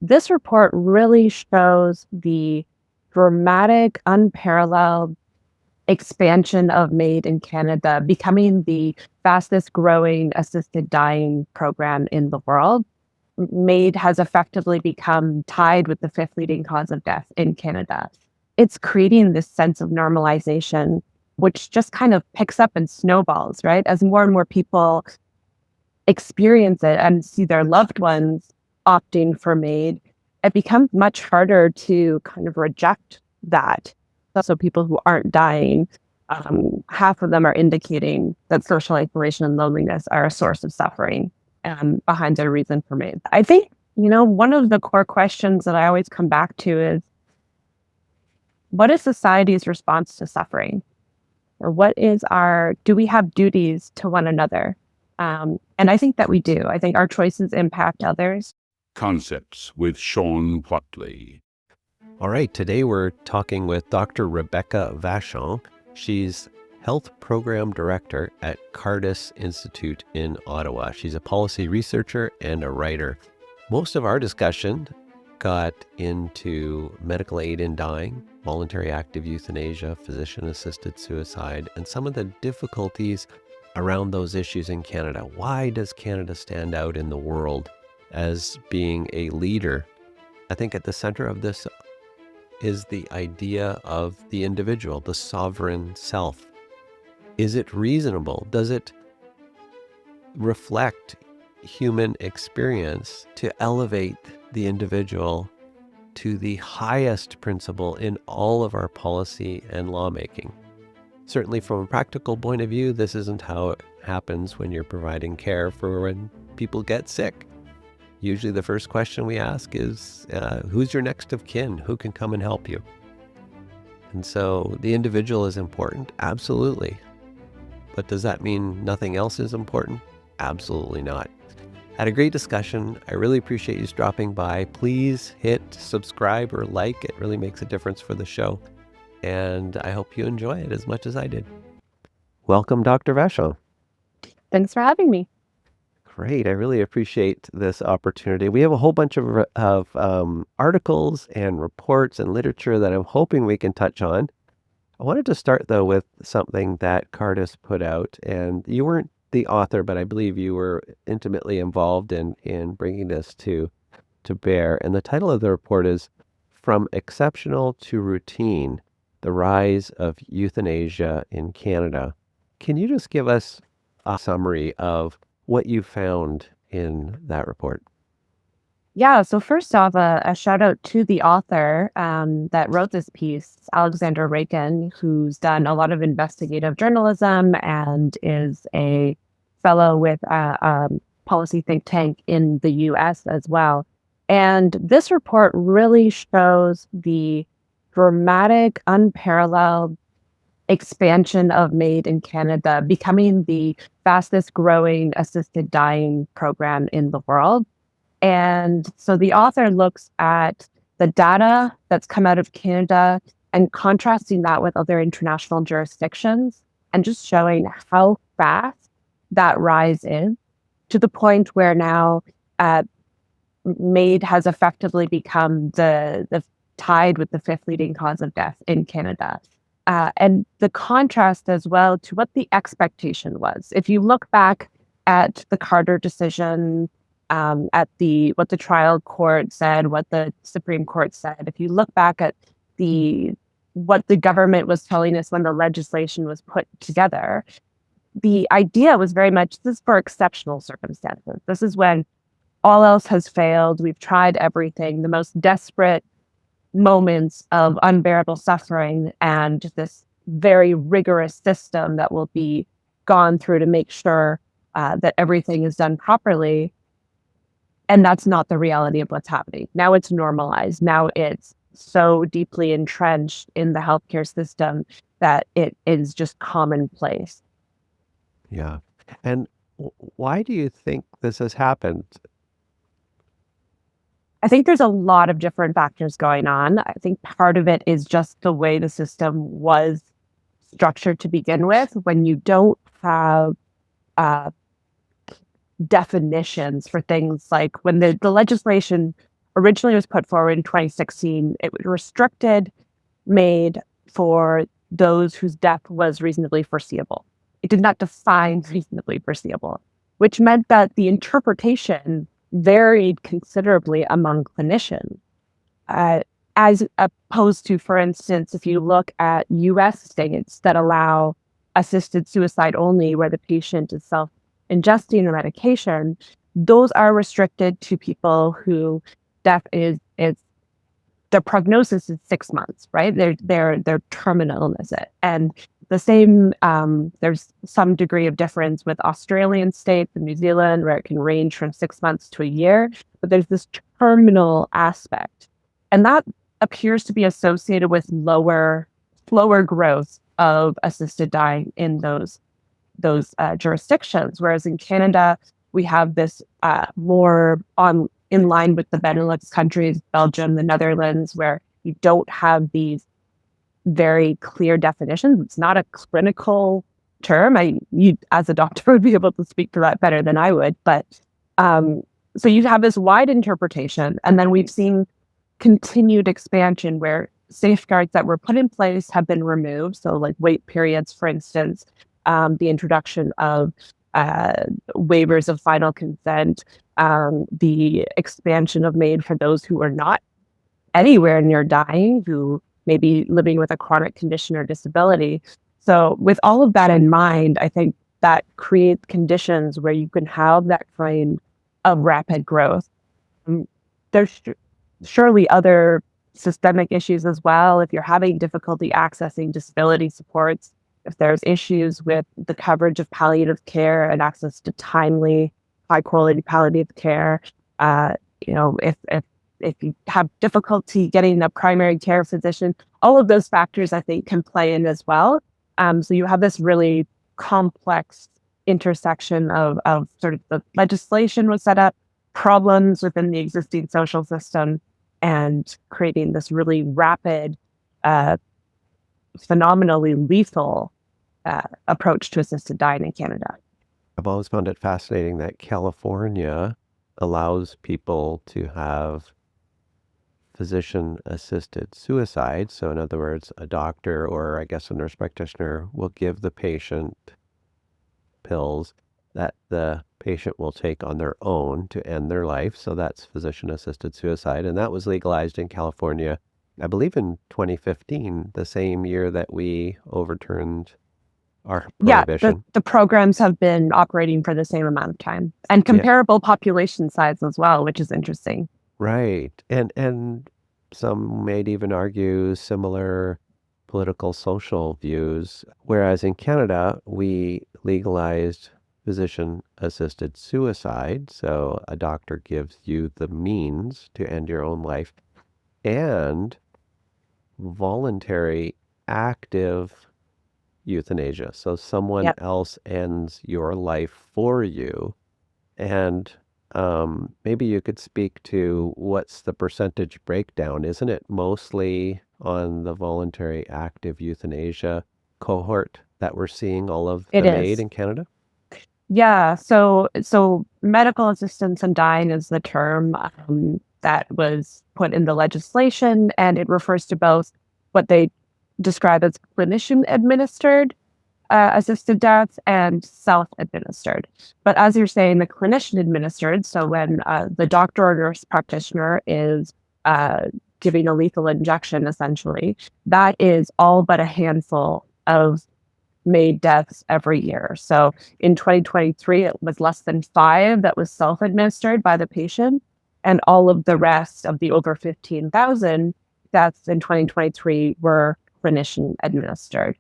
This report really shows the dramatic, unparalleled expansion of MAiD in Canada, becoming the fastest growing assisted dying program in the world. MAiD has effectively become tied with the fifth leading cause of death in Canada. It's creating this sense of normalization, which just kind of picks up and snowballs, right? As more and more people experience it and see their loved ones opting for MAiD, it becomes much harder to kind of reject that. So people who aren't dying, half of them are indicating that social isolation and loneliness are a source of suffering behind their reason for MAiD. I think, one of the core questions that I always come back to is, what is society's response to suffering? Or do we have duties to one another? And I think that we do. I think our choices impact others. Concepts with Sean Watley. All right, today we're talking with Dr. Rebecca Vachon. She's Health Program Director at Cardus Institute in Ottawa. She's a policy researcher and a writer. Most of our discussion got into medical aid in dying, voluntary active euthanasia, physician-assisted suicide, and some of the difficulties around those issues in Canada. Why does Canada stand out in the world as being a leader? I think at the center of this is the idea of the individual, the sovereign self. Is it reasonable? Does it reflect human experience to elevate the individual to the highest principle in all of our policy and lawmaking? Certainly from a practical point of view, this isn't how it happens when you're providing care for when people get sick. Usually the first question we ask is, who's your next of kin? Who can come and help you? And so the individual is important, absolutely. But does that mean nothing else is important? Absolutely not. Had a great discussion. I really appreciate you dropping by. Please hit subscribe or like. It really makes a difference for the show. And I hope you enjoy it as much as I did. Welcome, Dr. Vachon. Thanks for having me. Great. I really appreciate this opportunity. We have a whole bunch of articles and reports and literature that I'm hoping we can touch on. I wanted to start, though, with something that Cardus put out. And you weren't the author, but I believe you were intimately involved in bringing this to bear. And the title of the report is From Exceptional to Routine, The Rise of Euthanasia in Canada. Can you just give us a summary of what you found in that report? Yeah, so first off, a shout out to the author that wrote this piece, Alexander Rakin, who's done a lot of investigative journalism and is a fellow with a policy think tank in the US as well. And this report really shows the dramatic, unparalleled expansion of MAiD in Canada, becoming the fastest growing assisted dying program in the world. And so the author looks at the data that's come out of Canada and contrasting that with other international jurisdictions and just showing how fast that rise is, to the point where now MAiD has effectively become the tied with the fifth leading cause of death in Canada. And the contrast as well to what the expectation was. If you look back at the Carter decision, at what the trial court said, what the Supreme Court said, if you look back at what the government was telling us when the legislation was put together, the idea was very much, this is for exceptional circumstances. This is when all else has failed. We've tried everything, the most desperate moments of unbearable suffering, and this very rigorous system that will be gone through to make sure that everything is done properly. And that's not the reality of what's happening. Now it's normalized. Now it's so deeply entrenched in the healthcare system that it is just commonplace. Yeah. And why do you think this has happened? I think there's a lot of different factors going on. I think part of it is just the way the system was structured to begin with. When you don't have definitions for things, like when the legislation originally was put forward in 2016. It restricted MAiD for those whose death was reasonably foreseeable. It did not define reasonably foreseeable, which meant that the interpretation varied considerably among clinicians. As opposed to, for instance, if you look at US states that allow assisted suicide only, where the patient is self-ingesting a medication, those are restricted to people who death is their prognosis is 6 months, right? They're terminal illness. And the same, there's some degree of difference with Australian states and New Zealand, where it can range from 6 months to a year, but there's this terminal aspect. And that appears to be associated with slower growth of assisted dying in those jurisdictions. Whereas in Canada, we have this more in line with the Benelux countries, Belgium, the Netherlands, where you don't have these very clear definitions. It's not a clinical term. You, as a doctor, would be able to speak to that better than I would. But so you have this wide interpretation, and then we've seen continued expansion where safeguards that were put in place have been removed. So, like wait periods, for instance, the introduction of waivers of final consent, the expansion of MAiD for those who are not anywhere near dying, who may be living with a chronic condition or disability. So with all of that in mind, I think that creates conditions where you can have that kind of rapid growth. There's surely other systemic issues as well. If you're having difficulty accessing disability supports, if there's issues with the coverage of palliative care and access to timely, high quality palliative care, if you have difficulty getting a primary care physician, all of those factors I think can play in as well. So you have this really complex intersection of sort of the legislation was set up, problems within the existing social system, and creating this really rapid, phenomenally lethal approach to assisted dying in Canada. I've always found it fascinating that California allows people to have physician-assisted suicide. So in other words, a doctor or I guess a nurse practitioner will give the patient pills that the patient will take on their own to end their life. So that's physician-assisted suicide. And that was legalized in California, I believe in 2015, the same year that we overturned our prohibition. Yeah, the programs have been operating for the same amount of time and comparable population size as well, which is interesting. Right. And some may even argue similar political social views, whereas in Canada, we legalized physician-assisted suicide. So a doctor gives you the means to end your own life, and voluntary active euthanasia. So someone else ends your life for you. And maybe you could speak to what's the percentage breakdown. Isn't it mostly on the voluntary active euthanasia cohort that we're seeing all of the MAiD in Canada? Yeah, so medical assistance in dying is the term that was put in the legislation, and it refers to both what they describe as clinician-administered assisted deaths and self-administered. But as you're saying, the clinician-administered, so when the doctor or nurse practitioner is giving a lethal injection, essentially, that is all but a handful of MAiD deaths every year. So in 2023, it was less than 5 that was self-administered by the patient, and all of the rest of the over 15,000 deaths in 2023 were clinician-administered.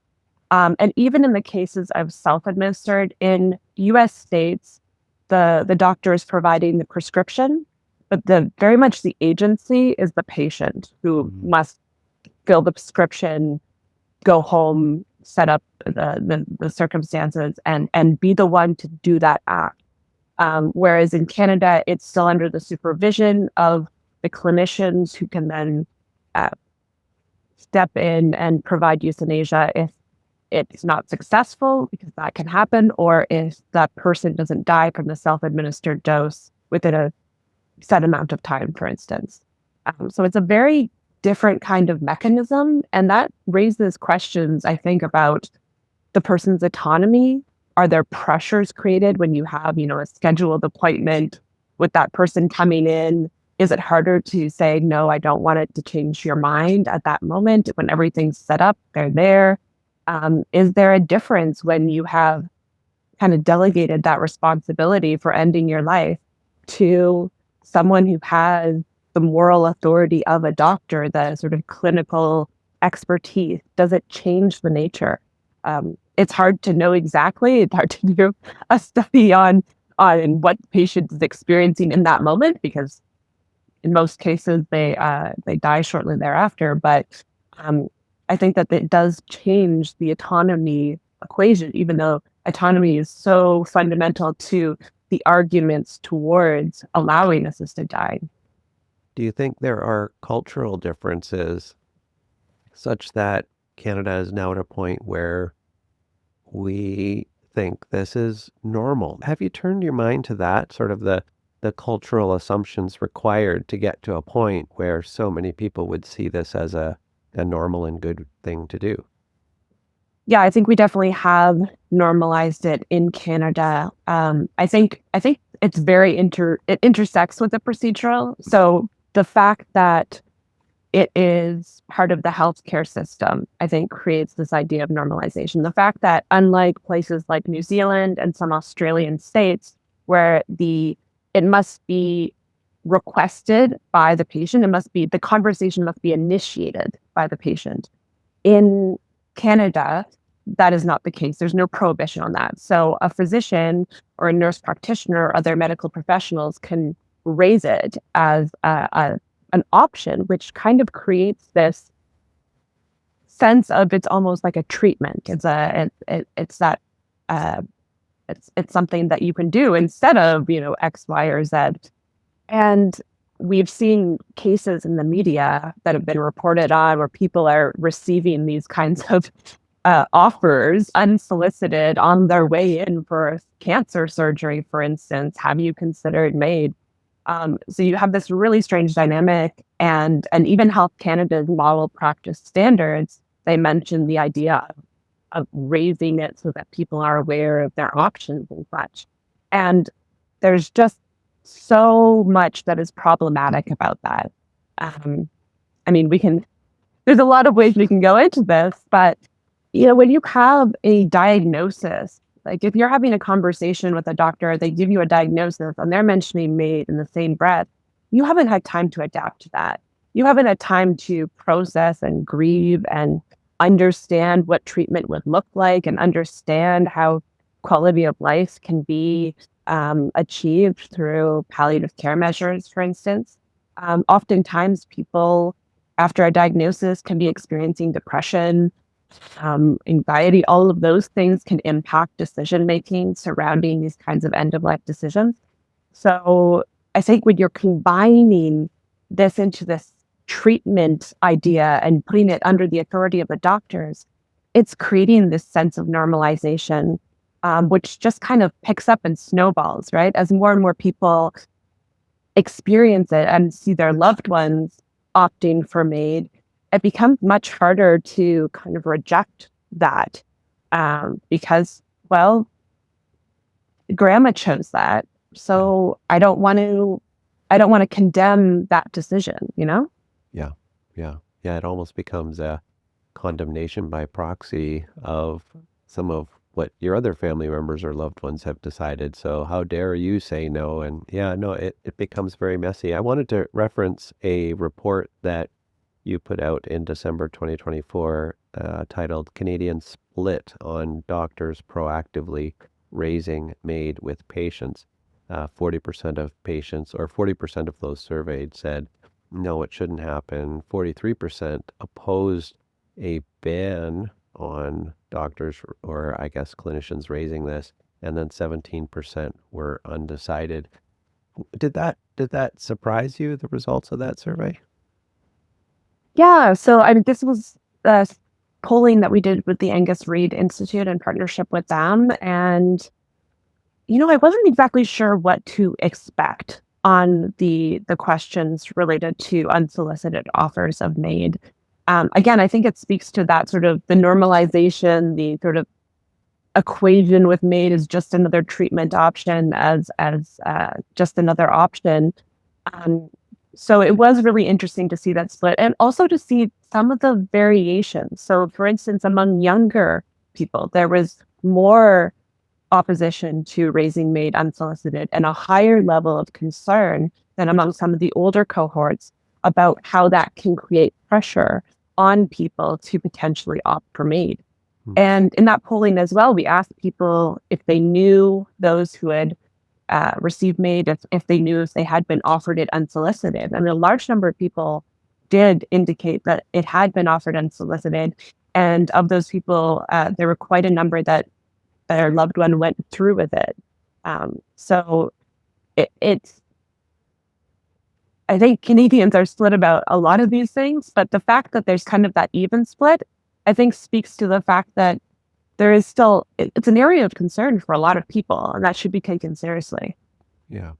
And even in the cases of self-administered in US states, the doctor is providing the prescription, but very much the agency is the patient who must fill the prescription, go home, set up the circumstances, and be the one to do that act. Whereas in Canada, it's still under the supervision of the clinicians who can then step in and provide euthanasia if it's not successful, because that can happen, or if that person doesn't die from the self-administered dose within a set amount of time, for instance. So it's a very different kind of mechanism. And that raises questions, I think, about the person's autonomy. Are there pressures created when you have, a scheduled appointment with that person coming in? Is it harder to say, no, I don't want it to change your mind at that moment when everything's set up, they're there? Is there a difference when you have kind of delegated that responsibility for ending your life to someone who has the moral authority of a doctor, the sort of clinical expertise? Does it change the nature? It's hard to know exactly. It's hard to do a study on what the patient is experiencing in that moment, because in most cases they die shortly thereafter. But um, I think that it does change the autonomy equation, even though autonomy is so fundamental to the arguments towards allowing assisted dying. Do you think there are cultural differences such that Canada is now at a point where we think this is normal? Have you turned your mind to that, sort of the cultural assumptions required to get to a point where so many people would see this as a normal and good thing to do? Yeah, I think we definitely have normalized it in Canada. I think it's very it intersects with the procedural. So the fact that it is part of the healthcare system, I think creates this idea of normalization. The fact that unlike places like New Zealand and some Australian states where it must be requested by the patient, the conversation must be initiated by the patient. In Canada, that is not the case. There's no prohibition on that. So a physician or a nurse practitioner or other medical professionals can raise it as an option, which kind of creates this sense of it's almost like a treatment. It's that it's something that you can do instead of X, Y, or Z. And we've seen cases in the media that have been reported on where people are receiving these kinds of offers unsolicited on their way in for cancer surgery, for instance. Have you considered MAiD? So you have this really strange dynamic, and even Health Canada's model practice standards, they mention the idea of raising it so that people are aware of their options and such. And there's just so much that is problematic about that. Um, I mean, there's a lot of ways we can go into this, but when you have a diagnosis, like if you're having a conversation with a doctor, they give you a diagnosis and they're mentioning MAiD in the same breath, you haven't had time to adapt to that. You haven't had time to process and grieve and understand what treatment would look like and understand how quality of life can be achieved through palliative care measures, for instance. Oftentimes, people after a diagnosis can be experiencing depression, anxiety. All of those things can impact decision making surrounding these kinds of end of life decisions. So I think when you're combining this into this treatment idea and putting it under the authority of the doctors, it's creating this sense of normalization, which just kind of picks up and snowballs, right? As more and more people experience it and see their loved ones opting for MAiD, it becomes much harder to kind of reject that, because, well, grandma chose that, so I don't want to condemn that decision. Yeah, yeah, yeah. It almost becomes a condemnation by proxy of some of what your other family members or loved ones have decided. So how dare you say no? And yeah, no, it becomes very messy. I wanted to reference a report that you put out in December 2024 titled Canadian Split on Doctors Proactively Raising MAiD with Patients. 40% of patients, or 40% of those surveyed, said, no, it shouldn't happen. 43% opposed a ban on doctors, or I guess clinicians, raising this, and then 17% were undecided. Did that surprise you, the results of that survey? Yeah, so I mean, this was polling that we did with the Angus Reid Institute in partnership with them, and I wasn't exactly sure what to expect. on the questions related to unsolicited offers of MAiD. Again, I think it speaks to that sort of the normalization, the sort of equation with MAiD is just another treatment option as just another option. So it was really interesting to see that split and also to see some of the variations. So for instance, among younger people, there was more opposition to raising MAiD unsolicited and a higher level of concern than among some of the older cohorts about how that can create pressure on people to potentially opt for MAiD. And in that polling as well, we asked people if they knew those who had received MAiD, if they knew if they had been offered it unsolicited. And a large number of people did indicate that it had been offered unsolicited. And of those people, there were quite a number that their loved one went through with it. So it's, I think Canadians are split about a lot of these things, but the fact that there's kind of that even split, I think speaks to the fact that there is still, it's an area of concern for a lot of people, and that should be taken seriously. Yeah.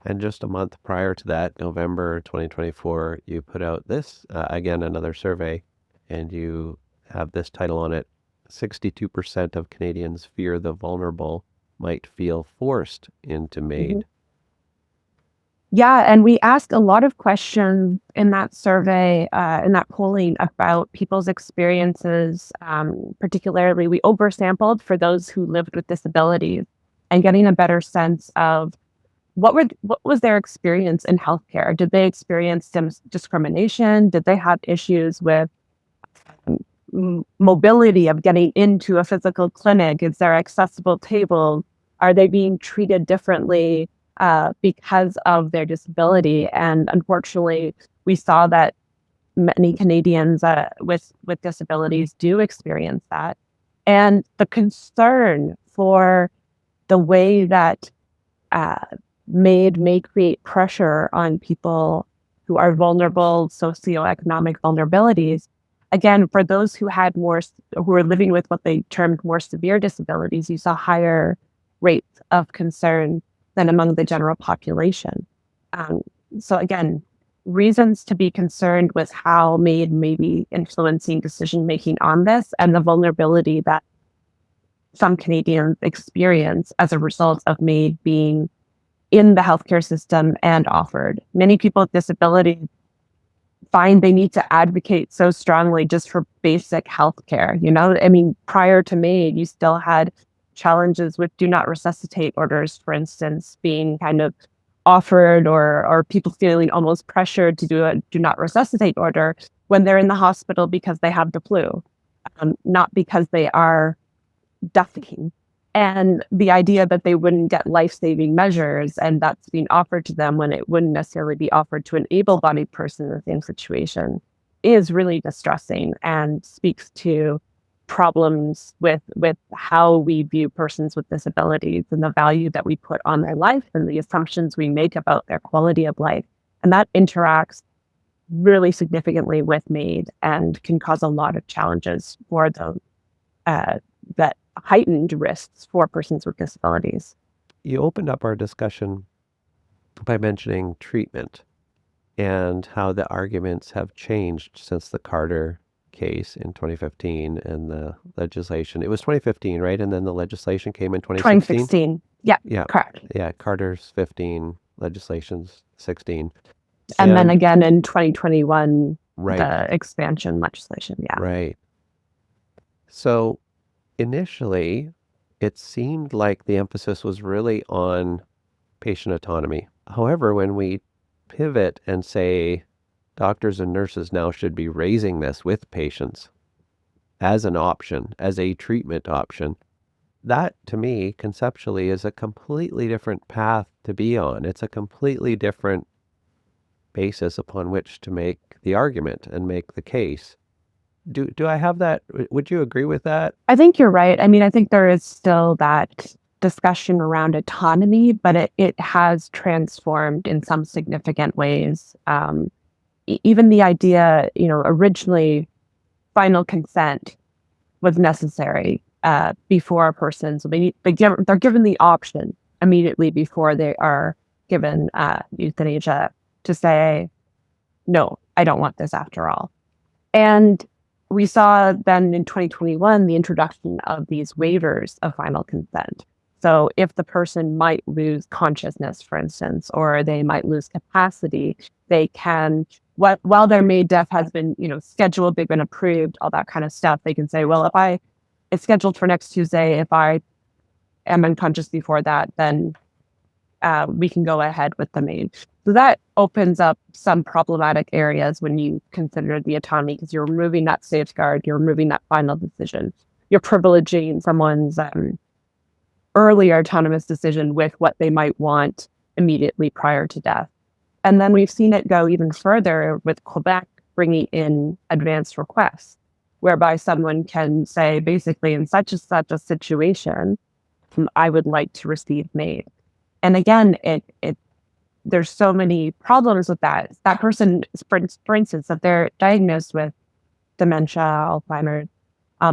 And just a month prior to that, November 2024, you put out this, again, another survey, and you have this title on it: 62% of Canadians fear the vulnerable might feel forced into MAiD. Yeah, and we asked a lot of questions in that survey, in that polling about people's experiences. Particularly, we oversampled for those who lived with disabilities and getting a better sense of what was their experience in healthcare. Did they experience discrimination? Did they have issues with mobility of getting into a physical clinic? Is there accessible tables? Are they being treated differently because of their disability? And unfortunately, we saw that many Canadians with disabilities do experience that. And the concern for the way that MAiD may create pressure on people who are vulnerable, socioeconomic vulnerabilities. Again, for those who were living with what they termed more severe disabilities, you saw higher rates of concern than among the general population. So again, reasons to be concerned with how MAiD may be influencing decision-making on this and the vulnerability that some Canadians experience as a result of MAiD being in the healthcare system and offered. Many people with disabilities find they need to advocate so strongly just for basic healthcare. I mean, prior to MAiD, you still had challenges with do not resuscitate orders, for instance, being kind of offered or people feeling almost pressured to do a do not resuscitate order when they're in the hospital because they have the flu, not because they are dying. And the idea that they wouldn't get life-saving measures and that's being offered to them when it wouldn't necessarily be offered to an able-bodied person in the same situation is really distressing and speaks to problems with how we view persons with disabilities and the value that we put on their life and the assumptions we make about their quality of life. And that interacts really significantly with MAiD and can cause a lot of challenges for them that heightened risks for persons with disabilities. You opened up our discussion by mentioning treatment and how the arguments have changed since the Carter case in 2015 and the legislation. It was 2015, right? And then the legislation came in 2016? 2016. Yeah, correct. Yeah, Carter's 15, legislation's 16. And then again in 2021, right, the expansion legislation. Yeah. Right. So initially, it seemed like the emphasis was really on patient autonomy. However, when we pivot and say doctors and nurses now should be raising this with patients as an option, as a treatment option, that to me conceptually is a completely different path to be on. It's a completely different basis upon which to make the argument and make the case. Do I have that? Would you agree with that? I think you're right. I mean, I think there is still that discussion around autonomy, but it has transformed in some significant ways. Even the idea, originally final consent was necessary before a person. So they're given the option immediately before they are given euthanasia to say, no, I don't want this after all. And we saw then in 2021 the introduction of these waivers of final consent. So if the person might lose consciousness, for instance, or they might lose capacity, they can, while their MAiD death has been, scheduled, they've been approved, all that kind of stuff, they can say, well, it's scheduled for next Tuesday, if I am unconscious before that, then we can go ahead with the MAiD. So that opens up some problematic areas when you consider the autonomy, because you're removing that safeguard, you're removing that final decision. You're privileging someone's earlier autonomous decision with what they might want immediately prior to death. And then we've seen it go even further with Quebec bringing in advanced requests, whereby someone can say, basically, in such and such a situation, I would like to receive MAiD. And again, there's so many problems with that. That person, for instance, if they're diagnosed with dementia, Alzheimer's,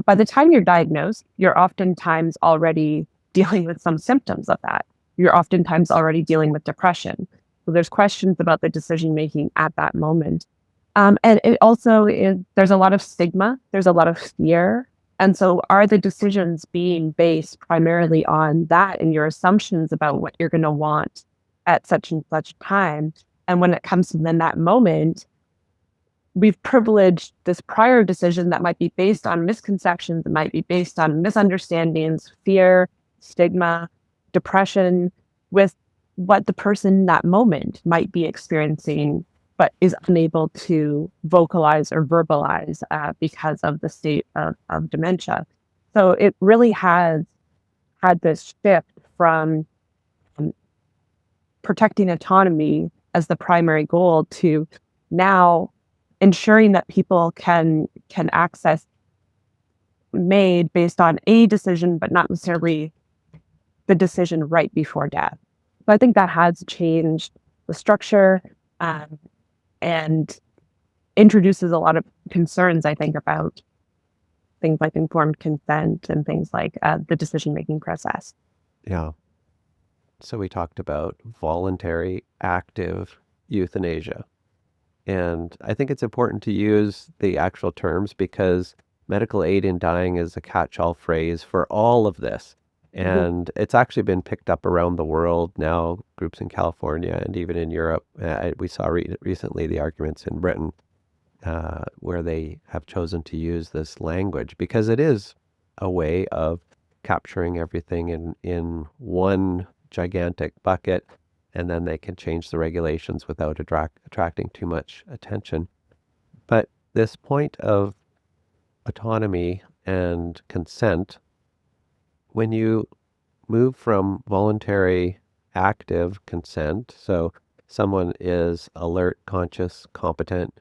by the time you're diagnosed, you're oftentimes already dealing with some symptoms of that. You're oftentimes already dealing with depression. So there's questions about the decision making at that moment. And it also is, there's a lot of stigma, there's a lot of fear. And so are the decisions being based primarily on that and your assumptions about what you're going to want at such and such time? And when it comes to then that moment, we've privileged this prior decision that might be based on misconceptions, it might be based on misunderstandings, fear, stigma, depression, with what the person in that moment might be experiencing, but is unable to vocalize or verbalize because of the state of dementia. So it really has had this shift from protecting autonomy as the primary goal to now ensuring that people can access MAiD based on a decision, but not necessarily the decision right before death. So I think that has changed the structure and introduces a lot of concerns, I think, about things like informed consent and things like the decision-making process. Yeah. So we talked about voluntary, active euthanasia. And I think it's important to use the actual terms because medical aid in dying is a catch-all phrase for all of this. And it's actually been picked up around the world now, groups in California and even in Europe. We saw recently the arguments in Britain where they have chosen to use this language because it is a way of capturing everything in one gigantic bucket, and then they can change the regulations without attracting too much attention. But this point of autonomy and consent, when you move from voluntary active consent, so someone is alert, conscious, competent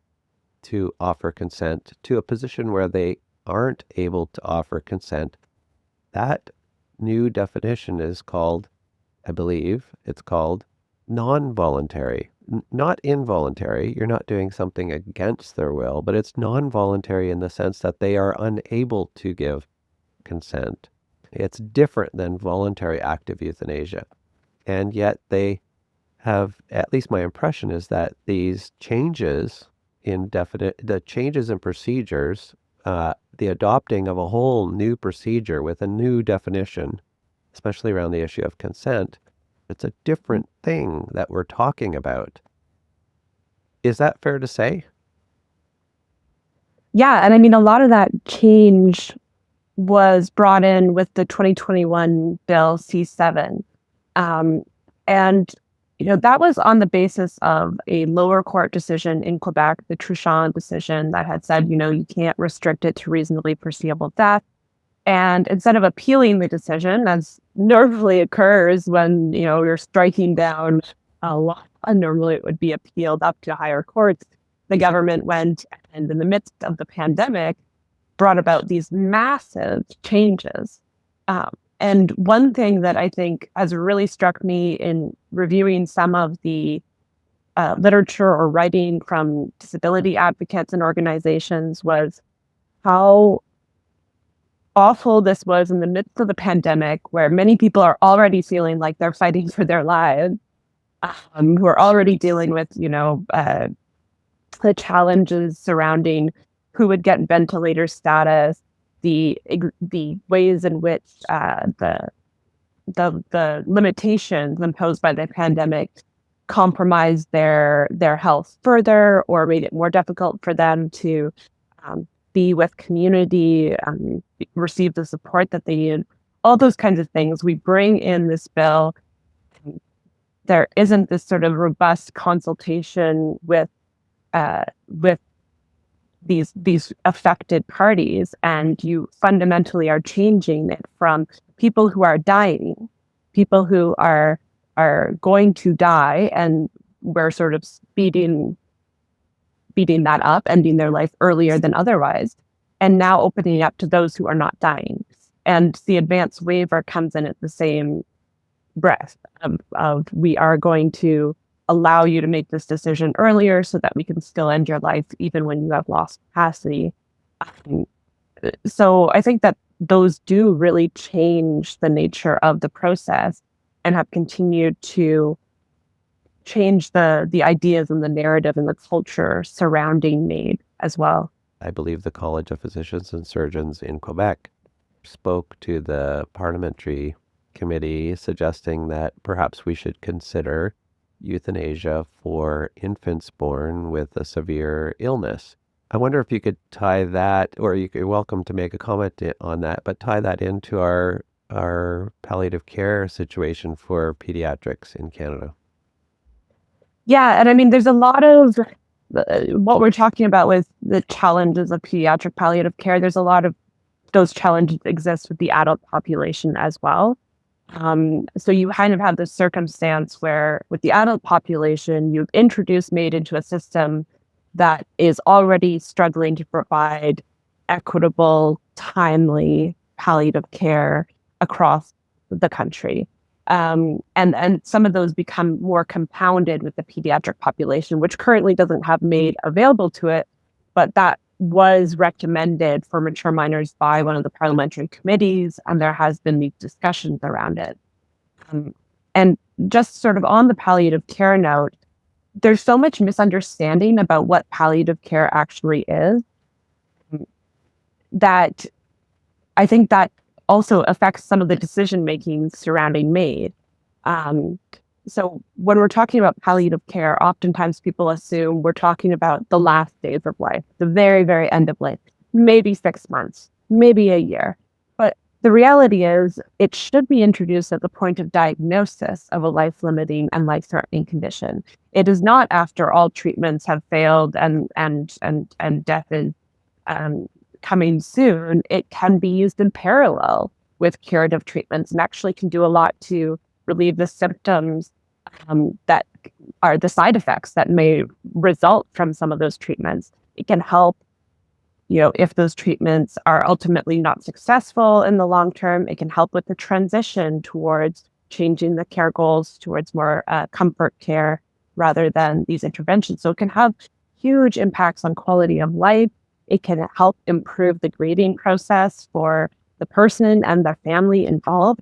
to offer consent, to a position where they aren't able to offer consent, that new definition is called, I believe, it's called non-voluntary, not involuntary. You're not doing something against their will, but it's non-voluntary in the sense that they are unable to give consent. It's different than voluntary active euthanasia. And yet they have, at least my impression is that these changes the changes in procedures, the adopting of a whole new procedure with a new definition, especially around the issue of consent, it's a different thing that we're talking about. Is that fair to say? Yeah, and I mean, a lot of that change was brought in with the 2021 bill C7. And, that was on the basis of a lower court decision in Quebec, the Vachon decision that had said, you can't restrict it to reasonably foreseeable death. And instead of appealing the decision, as normally occurs when, you're striking down a law, normally it would be appealed up to higher courts, the government went and in the midst of the pandemic, brought about these massive changes. And one thing that I think has really struck me in reviewing some of the literature or writing from disability advocates and organizations was how awful this was in the midst of the pandemic, where many people are already feeling like they're fighting for their lives. who are already dealing with, the challenges surrounding who would get ventilator status, the ways in which the limitations imposed by the pandemic compromised their health further or made it more difficult for them to be with community, receive the support that they need, all those kinds of things. We bring in this bill. There isn't this sort of robust consultation with these affected parties, and you fundamentally are changing it from people who are dying, people who are going to die, and we're sort of speeding that up, ending their life earlier than otherwise, and now opening up to those who are not dying. And the advance waiver comes in at the same breath of we are going to allow you to make this decision earlier so that we can still end your life even when you have lost capacity. So I think that those do really change the nature of the process and have continued to change the ideas and the narrative and the culture surrounding MAiD as well. I believe the College of Physicians and Surgeons in Quebec spoke to the parliamentary committee suggesting that perhaps we should consider euthanasia for infants born with a severe illness. I wonder if you could tie that, or you're welcome to make a comment on that, but tie that into our palliative care situation for pediatrics in Canada. Yeah, and I mean, there's a lot of what we're talking about with the challenges of pediatric palliative care. There's a lot of those challenges exist with the adult population as well. So you kind of have this circumstance where with the adult population, you've introduced MAiD into a system that is already struggling to provide equitable, timely palliative care across the country. And some of those become more compounded with the pediatric population, which currently doesn't have MAiD available to it, but that was recommended for mature minors by one of the parliamentary committees, and there has been these discussions around it. And just sort of on the palliative care note, there's so much misunderstanding about what palliative care actually is that I think that also affects some of the decision making surrounding MAiD. So when we're talking about palliative care, oftentimes people assume we're talking about the last days of life, the very, very end of life, maybe 6 months, maybe a year. But the reality is it should be introduced at the point of diagnosis of a life-limiting and life-threatening condition. It is not after all treatments have failed and death is coming soon. It can be used in parallel with curative treatments and actually can do a lot to relieve the symptoms that are the side effects that may result from some of those treatments. It can help, if those treatments are ultimately not successful in the long term, it can help with the transition towards changing the care goals towards more comfort care rather than these interventions. So it can have huge impacts on quality of life. It can help improve the grieving process for the person and their family involved.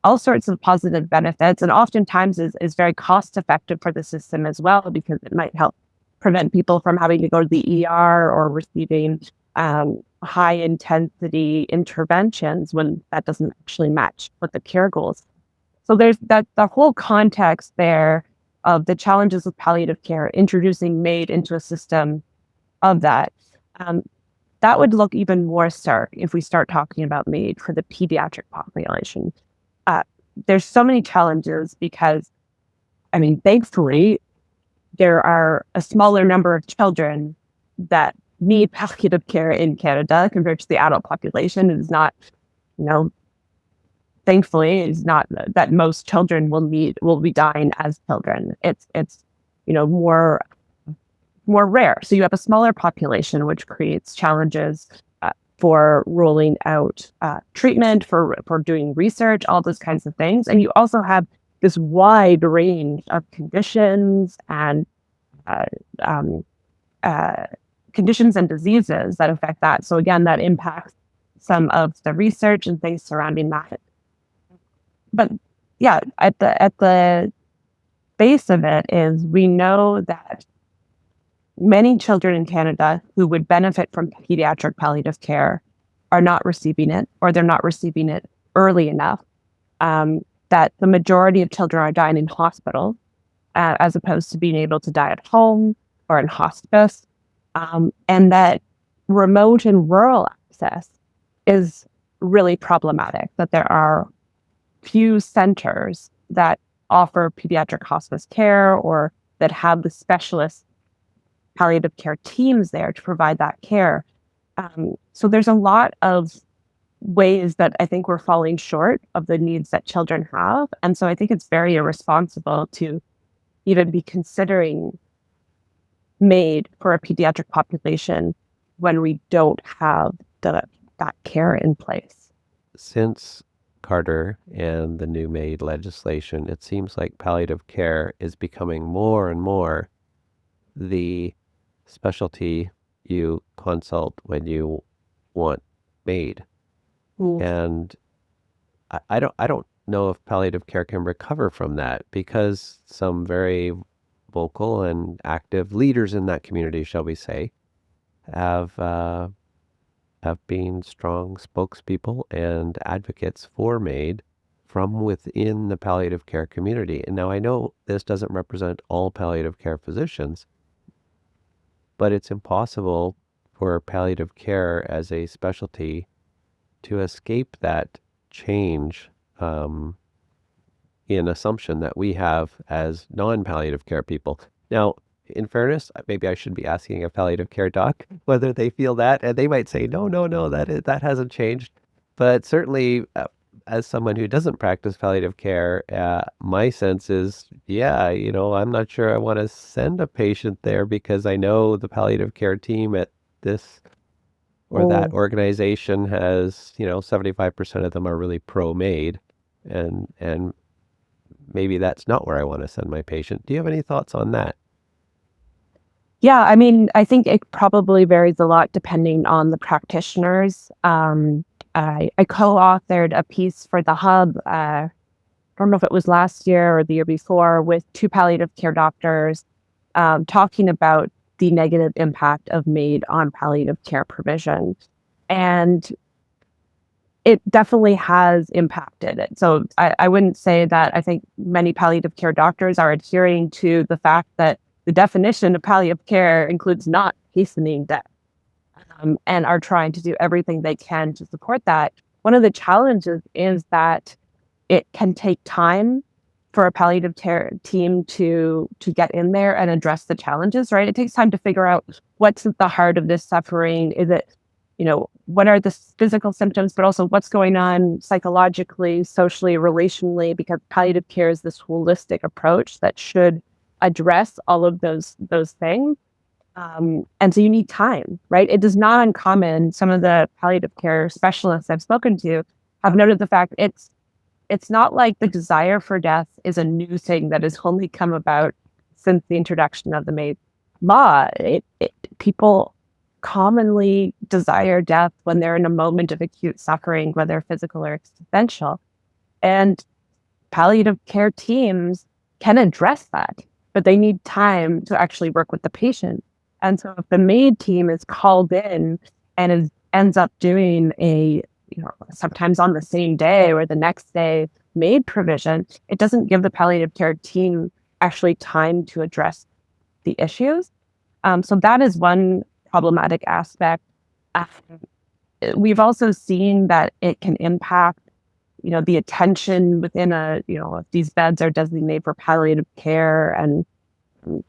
All sorts of positive benefits, and oftentimes is very cost effective for the system as well, because it might help prevent people from having to go to the ER or receiving high intensity interventions when that doesn't actually match with the care goals. So there's the whole context there of the challenges of palliative care, introducing MAiD into a system of that. That would look even more stark if we start talking about MAiD for the pediatric population. There's so many challenges because, thankfully, there are a smaller number of children that need palliative care in Canada compared to the adult population. It is not, thankfully, it's not that most children will be dying as children. It's more rare. So you have a smaller population, which creates challenges for rolling out treatment, for doing research, all those kinds of things. And you also have this wide range of conditions and conditions and diseases that affect that. So again, that impacts some of the research and things surrounding that. But yeah, at the base of it is we know that many children in Canada who would benefit from pediatric palliative care are not receiving it, or they're not receiving it early enough. That the majority of children are dying in hospital, as opposed to being able to die at home or in hospice, and that remote and rural access is really problematic, that there are few centers that offer pediatric hospice care or that have the specialist palliative care teams there to provide that care. So there's a lot of ways that I think we're falling short of the needs that children have. And so I think it's very irresponsible to even be considering MAiD for a pediatric population when we don't have that care in place. Since Carter and the new MAiD legislation, it seems like palliative care is becoming more and more the specialty you consult when you want MAiD. And I don't know if palliative care can recover from that, because some very vocal and active leaders in that community, shall we say, have been strong spokespeople and advocates for MAiD from within the palliative care community. And now I know this doesn't represent all palliative care physicians, but it's impossible for palliative care as a specialty to escape that change in assumption that we have as non-palliative care people. Now, in fairness, maybe I should be asking a palliative care doc whether they feel that, and they might say, no, that hasn't changed. But certainly, as someone who doesn't practice palliative care, my sense is, yeah, I'm not sure I want to send a patient there because I know the palliative care team at this or that organization has, 75% of them are really pro-MAiD, and maybe that's not where I want to send my patient. Do you have any thoughts on that? Yeah, I mean, I think it probably varies a lot depending on the practitioners. I co-authored a piece for the Hub, I don't know if it was last year or the year before, with two palliative care doctors talking about the negative impact of MAiD on palliative care provision. And it definitely has impacted it. So I wouldn't say that I think many palliative care doctors are adhering to the fact that the definition of palliative care includes not hastening death, and are trying to do everything they can to support that. One of the challenges is that it can take time for a palliative care team to get in there and address the challenges, right? It takes time to figure out what's at the heart of this suffering. Is it, what are the physical symptoms, but also what's going on psychologically, socially, relationally, because palliative care is this holistic approach that should address all of those things. And so you need time, right? It is not uncommon. Some of the palliative care specialists I've spoken to have noted the fact it's not like the desire for death is a new thing that has only come about since the introduction of the MAiD law. People commonly desire death when they're in a moment of acute suffering, whether physical or existential. And palliative care teams can address that, but they need time to actually work with the patient. And so if the MAiD team is called in and ends up doing sometimes on the same day or the next day MAiD provision, it doesn't give the palliative care team actually time to address the issues. So that is one problematic aspect. We've also seen that it can impact, the attention within if these beds are designated for palliative care and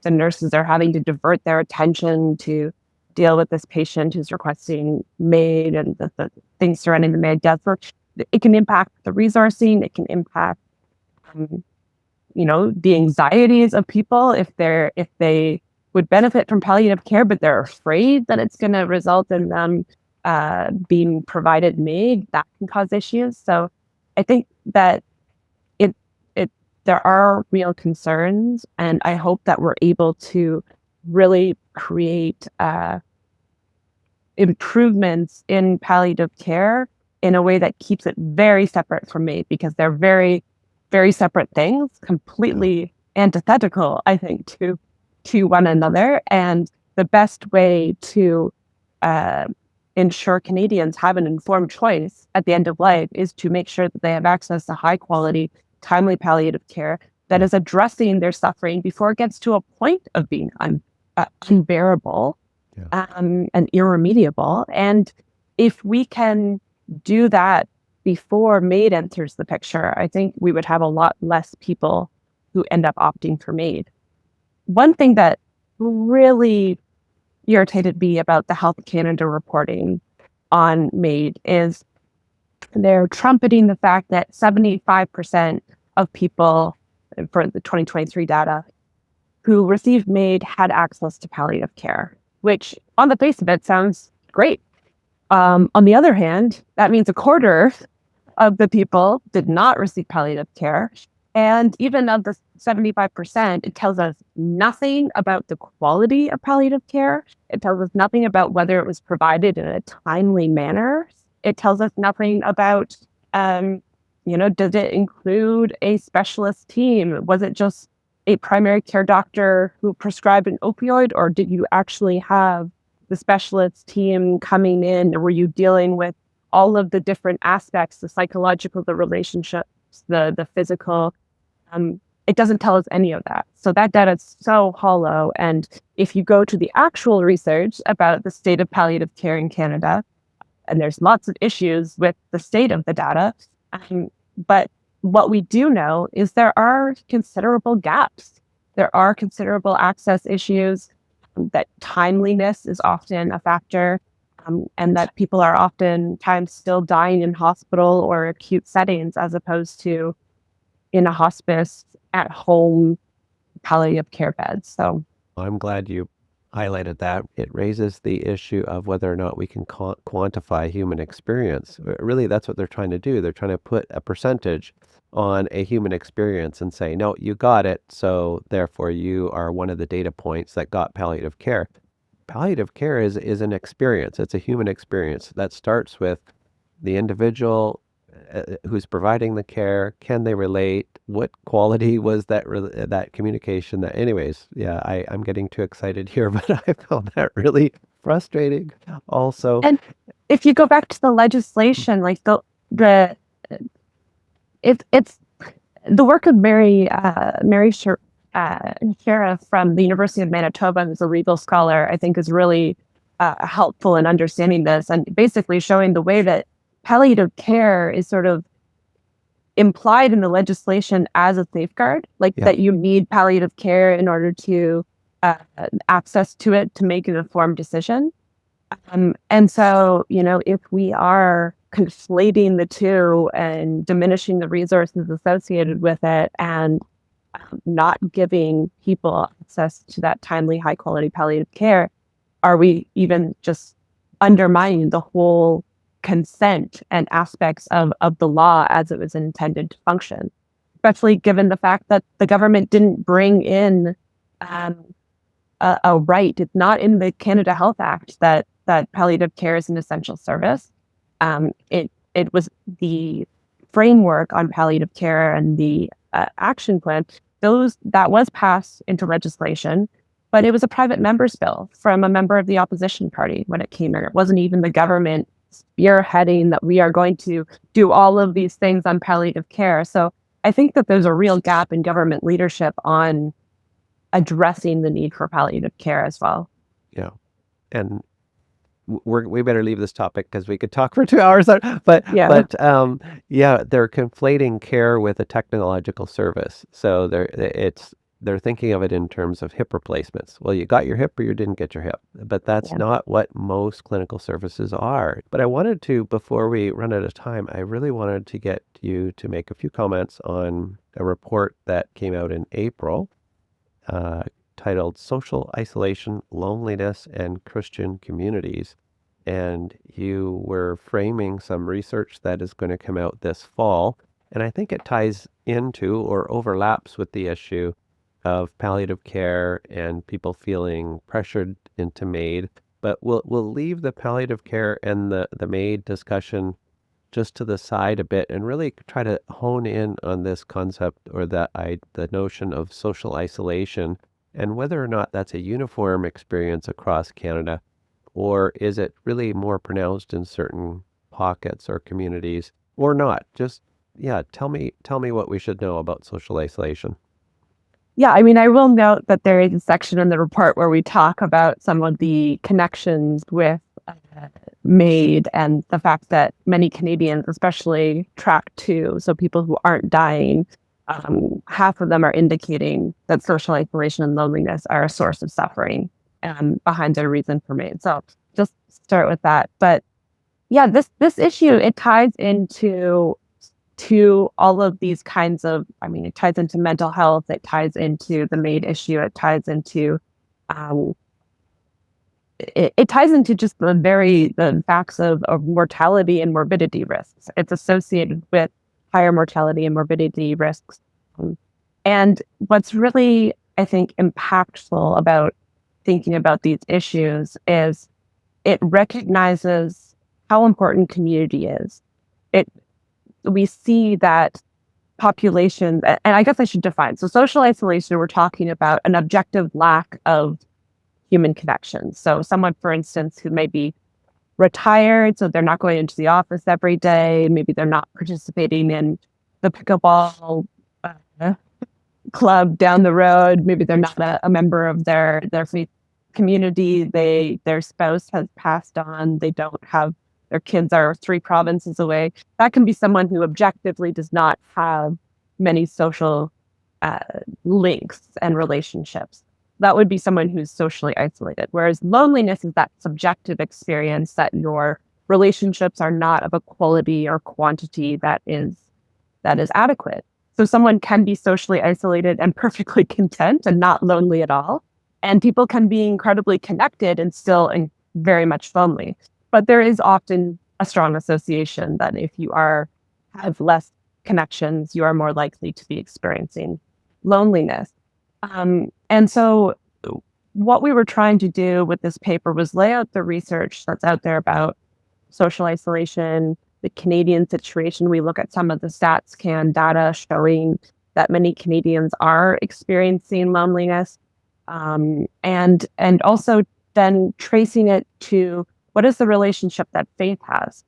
the nurses are having to divert their attention to deal with this patient who's requesting MAiD and the things surrounding the MAiD death. It can impact the resourcing. It can impact, the anxieties of people if they would benefit from palliative care, but they're afraid that it's going to result in them being provided MAiD. That can cause issues. So I think that there are real concerns, and I hope that we're able to really create improvements in palliative care in a way that keeps it very separate from MAiD, because they're very, very separate things, completely antithetical, I think, to one another. And the best way to ensure Canadians have an informed choice at the end of life is to make sure that they have access to high quality, timely palliative care that is addressing their suffering before it gets to a point of being unbearable and irremediable. And if we can do that before MAiD enters the picture, I think we would have a lot less people who end up opting for MAiD. One thing that really irritated me about the Health Canada reporting on MAiD is they're trumpeting the fact that 75% of people for the 2023 data who received MAiD had access to palliative care, which on the face of it sounds great. On the other hand, that means a quarter of the people did not receive palliative care. And even of the 75%, it tells us nothing about the quality of palliative care. It tells us nothing about whether it was provided in a timely manner. It tells us nothing about, did it include a specialist team? Was it just a primary care doctor who prescribed an opioid, or did you actually have the specialist team coming in? Or were you dealing with all of the different aspects, the psychological, the relationships, the physical? It doesn't tell us any of that. So that data is so hollow. And if you go to the actual research about the state of palliative care in Canada, and there's lots of issues with the state of the data, but what we do know is there are considerable gaps. There are considerable access issues, that timeliness is often a factor, and that people are oftentimes still dying in hospital or acute settings as opposed to in a hospice at home palliative care bed. So I'm glad you highlighted that. It raises the issue of whether or not we can quantify human experience. Really, that's what they're trying to do. They're trying to put a percentage on a human experience and say, no, you got it, so therefore you are one of the data points that got palliative care. Palliative care is an experience. It's a human experience that starts with the individual who's providing the care. Can they relate? What quality was that communication? That, anyways, yeah, I'm getting too excited here, but I found that really frustrating. Also, and if you go back to the legislation, like it's the work of Mary Sheriff from the University of Manitoba, who's a legal scholar, I think is really helpful in understanding this and basically showing the way that palliative care is sort of implied in the legislation as a safeguard, like that you need palliative care in order to access to it to make an informed decision. And so, if we are conflating the two and diminishing the resources associated with it and not giving people access to that timely, high quality palliative care, are we even just undermining the whole consent and aspects of the law as it was intended to function? Especially given the fact that the government didn't bring in a right. It's not in the Canada Health Act that palliative care is an essential service. It was the framework on palliative care and the action plan. That was passed into legislation, but it was a private member's bill from a member of the opposition party when it came in. It wasn't even the government spearheading that we are going to do all of these things on palliative care. So I think that there's a real gap in government leadership on addressing the need for palliative care as well. Yeah. And we better leave this topic because we could talk for 2 hours. But they're conflating care with a technological service. So they're thinking of it in terms of hip replacements. Well, you got your hip or you didn't get your hip, but that's not what most clinical services are. But I wanted to, before we run out of time, I really wanted to get you to make a few comments on a report that came out in April, titled Social Isolation, Loneliness, and Christian Communities. And you were framing some research that is going to come out this fall. And I think it ties into or overlaps with the issue of palliative care and people feeling pressured into MAiD. But we'll leave the palliative care and the MAiD discussion just to the side a bit and really try to hone in on this concept or the notion of social isolation and whether or not that's a uniform experience across Canada, or is it really more pronounced in certain pockets or communities or not? Just, yeah, tell me what we should know about social isolation. Yeah, I mean, I will note that there is a section in the report where we talk about some of the connections with MAiD and the fact that many Canadians, especially track two, so people who aren't dying, half of them are indicating that social isolation and loneliness are a source of suffering behind their reason for MAiD. So just start with that. But yeah, this issue, it ties into all of these kinds of, I mean, it ties into mental health, it ties into the MAiD issue, it ties into um, it ties into just the facts of mortality and morbidity risks. It's associated with higher mortality and morbidity risks. And what's really, I think, impactful about thinking about these issues is it recognizes how important community is. It We see that populations, and I guess I should define. So social isolation, we're talking about an objective lack of human connection. So someone, for instance, who may be retired, so they're not going into the office every day, maybe they're not participating in the pickleball uh, club down the road, maybe they're not a member of their faith community, their spouse has passed on, they don't have, their kids are 3 provinces away. That can be someone who objectively does not have many social uh, links and relationships. That would be someone who's socially isolated. Whereas loneliness is that subjective experience that your relationships are not of a quality or quantity that is adequate. So someone can be socially isolated and perfectly content and not lonely at all. And people can be incredibly connected and still very much lonely. But there is often a strong association that if you have less connections, you are more likely to be experiencing loneliness. And so what we were trying to do with this paper was lay out the research that's out there about social isolation, the Canadian situation. We look at some of the StatsCan data showing that many Canadians are experiencing loneliness, and also then tracing it to what is the relationship that faith has.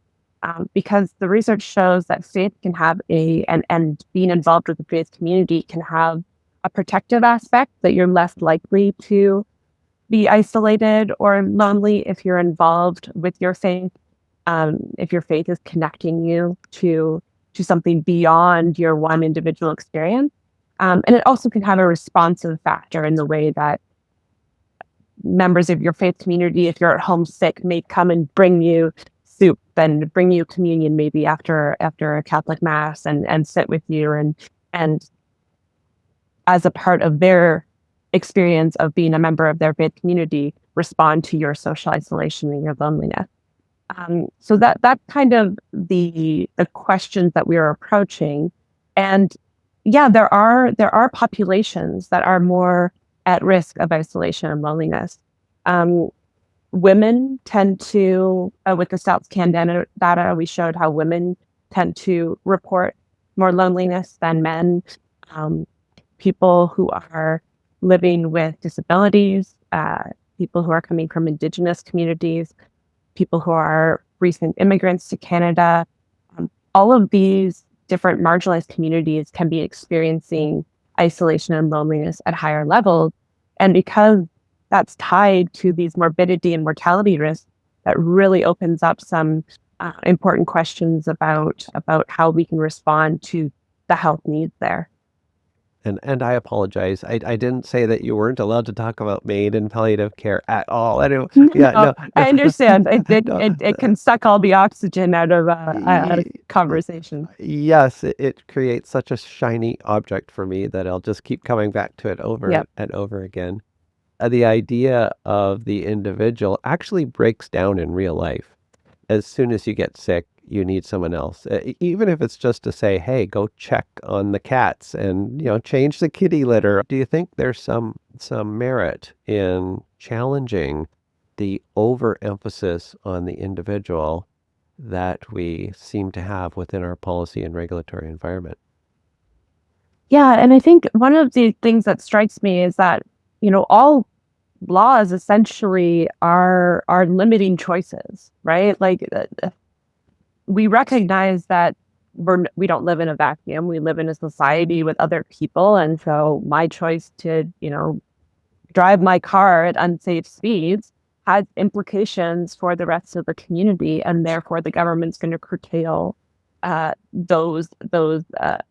Because the research shows that faith can have and being involved with the faith community can have a protective aspect, that you're less likely to be isolated or lonely if you're involved with your faith. If your faith is connecting you to something beyond your one individual experience. And it also can have a responsive factor in the way that members of your faith community, if you're at home sick, may come and bring you soup and bring you communion maybe after a Catholic mass and sit with you and as a part of their experience of being a member of their faith community, respond to your social isolation and your loneliness. So that's kind of the questions that we are approaching. And yeah, there are populations that are more at risk of isolation and loneliness. Women tend to, with the StatsCan data, we showed how women tend to report more loneliness than men. People who are living with disabilities, people who are coming from Indigenous communities, people who are recent immigrants to Canada. All of these different marginalized communities can be experiencing isolation and loneliness at higher levels. And because that's tied to these morbidity and mortality risks, that really opens up some important questions about how we can respond to the health needs there. And I apologize. I didn't say that you weren't allowed to talk about MAiD and palliative care at all. Anyway, yeah, No, no, I understand. no. It can suck all the oxygen out of conversation. Yes, it creates such a shiny object for me that I'll just keep coming back to it over Yep. and over again. The idea of the individual actually breaks down in real life. As soon as you get sick, you need someone else. Even if it's just to say, hey, go check on the cats and, change the kitty litter. Do you think there's some merit in challenging the overemphasis on the individual that we seem to have within our policy and regulatory environment. Yeah, and I think one of the things that strikes me is that, all laws essentially are limiting choices, right? Like we recognize that we don't live in a vacuum. We live in a society with other people, and so my choice to, drive my car at unsafe speeds has implications for the rest of the community, and therefore the government's going to curtail those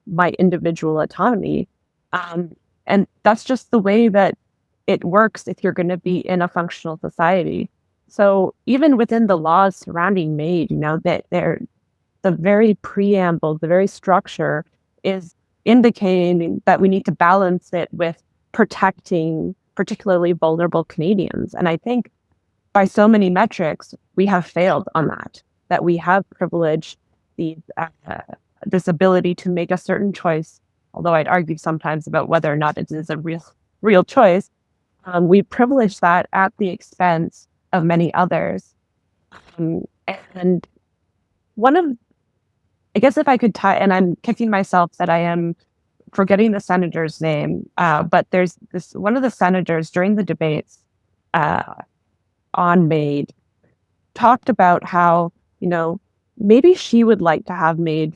my individual autonomy, and that's just the way that it works if you're going to be in a functional society. So even within the laws surrounding MAiD, that the very preamble, the very structure is indicating that we need to balance it with protecting particularly vulnerable Canadians. And I think by so many metrics, we have failed on that we have privileged these, this ability to make a certain choice, although I'd argue sometimes about whether or not it is a real choice. We privilege that at the expense of many others. And one of I guess if I could tie, and I'm kicking myself that I am forgetting the senator's name, but there's this one of the senators during the debates uh, on MAiD talked about how, maybe she would like to have MAiD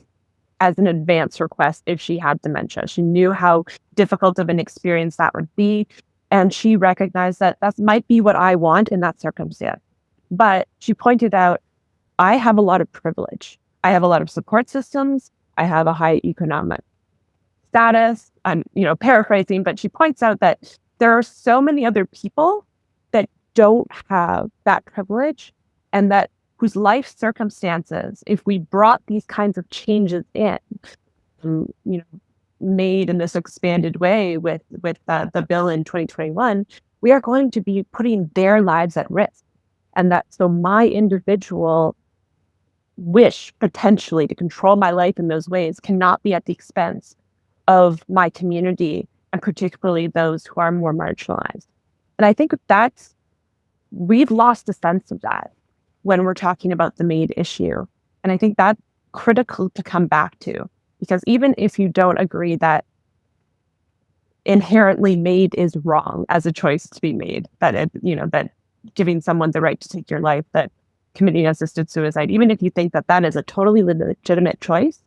as an advance request if she had dementia. She knew how difficult of an experience that would be. And she recognized that that might be what I want in that circumstance. But she pointed out, I have a lot of privilege. I have a lot of support systems. I have a high economic status. I'm, paraphrasing, but she points out that there are so many other people that don't have that privilege and that whose life circumstances, if we brought these kinds of changes in, MAiD in this expanded way with the bill in 2021, we are going to be putting their lives at risk. And that so my individual wish potentially to control my life in those ways cannot be at the expense of my community, and particularly those who are more marginalized. And I think we've lost a sense of that when we're talking about the MAiD issue. And I think that's critical to come back to, because even if you don't agree that inherently MAiD is wrong as a choice to be made, that that giving someone the right to take your life, that committing assisted suicide, even if you think that that is a totally legitimate choice,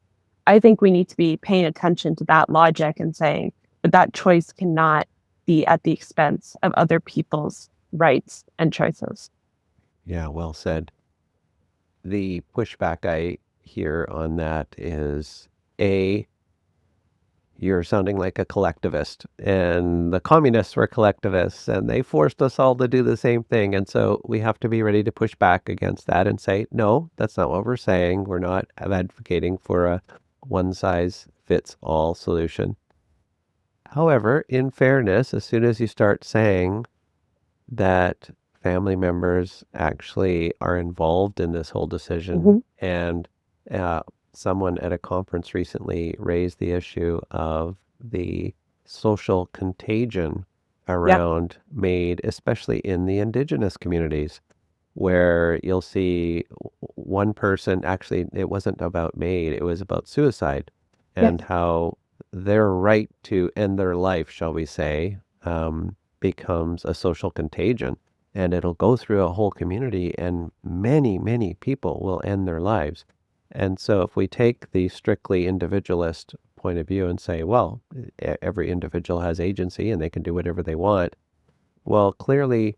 I think we need to be paying attention to that logic and saying that that choice cannot be at the expense of other people's rights and choices. Yeah, well said. The pushback I hear on that is you're sounding like a collectivist, and the communists were collectivists, and they forced us all to do the same thing. And so we have to be ready to push back against that and say, no, that's not what we're saying. We're not advocating for a one size fits all solution. However, in fairness, as soon as you start saying that family members actually are involved in this whole decision, and uh, someone at a conference recently raised the issue of the social contagion Yep. around MAiD, especially in the Indigenous communities, where you'll see one person, actually, it wasn't about MAiD, it was about suicide, Yep. and how their right to end their life, shall we say, becomes a social contagion, and it'll go through a whole community, and many, many people will end their lives. And so if we take the strictly individualist point of view and say, well, every individual has agency and they can do whatever they want, well, clearly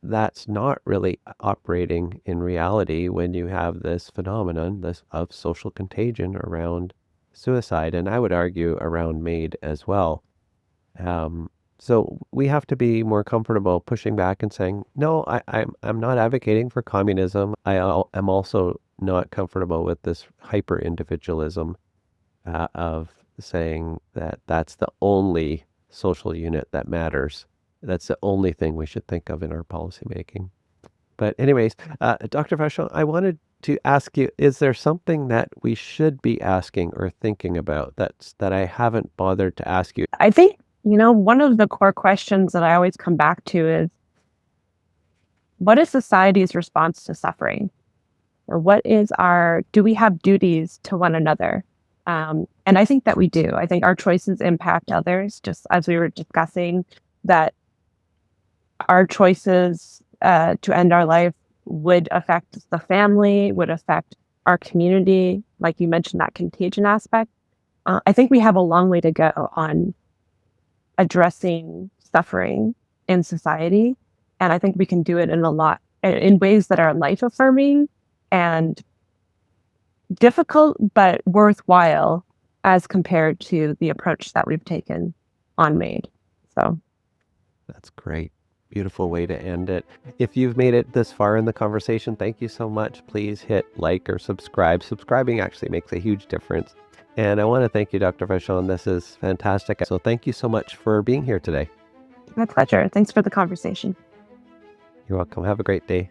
that's not really operating in reality when you have this phenomenon of social contagion around suicide, and I would argue around MAiD as well. So we have to be more comfortable pushing back and saying, no, I'm not advocating for communism. I'm also not comfortable with this hyper individualism of saying that that's the only social unit that matters. That's the only thing we should think of in our policymaking. But anyways, Dr. Vachon, I wanted to ask you, is there something that we should be asking or thinking about that I haven't bothered to ask you? I think, one of the core questions that I always come back to is, what is society's response to suffering? Or do we have duties to one another? And I think that we do. I think our choices impact others, just as we were discussing, that our choices to end our life would affect the family, would affect our community, like you mentioned, that contagion aspect. I think we have a long way to go on addressing suffering in society. And I think we can do it in ways that are life affirming and difficult, but worthwhile as compared to the approach that we've taken on MAiD. So That's great. Beautiful way to end it. If you've made it this far in the conversation, thank you so much. Please hit like or subscribe. Subscribing actually makes a huge difference. And I want to thank you, Dr. Vachon. This is fantastic. So thank you so much for being here today. my pleasure. Thanks for the conversation. You're welcome. Have a great day.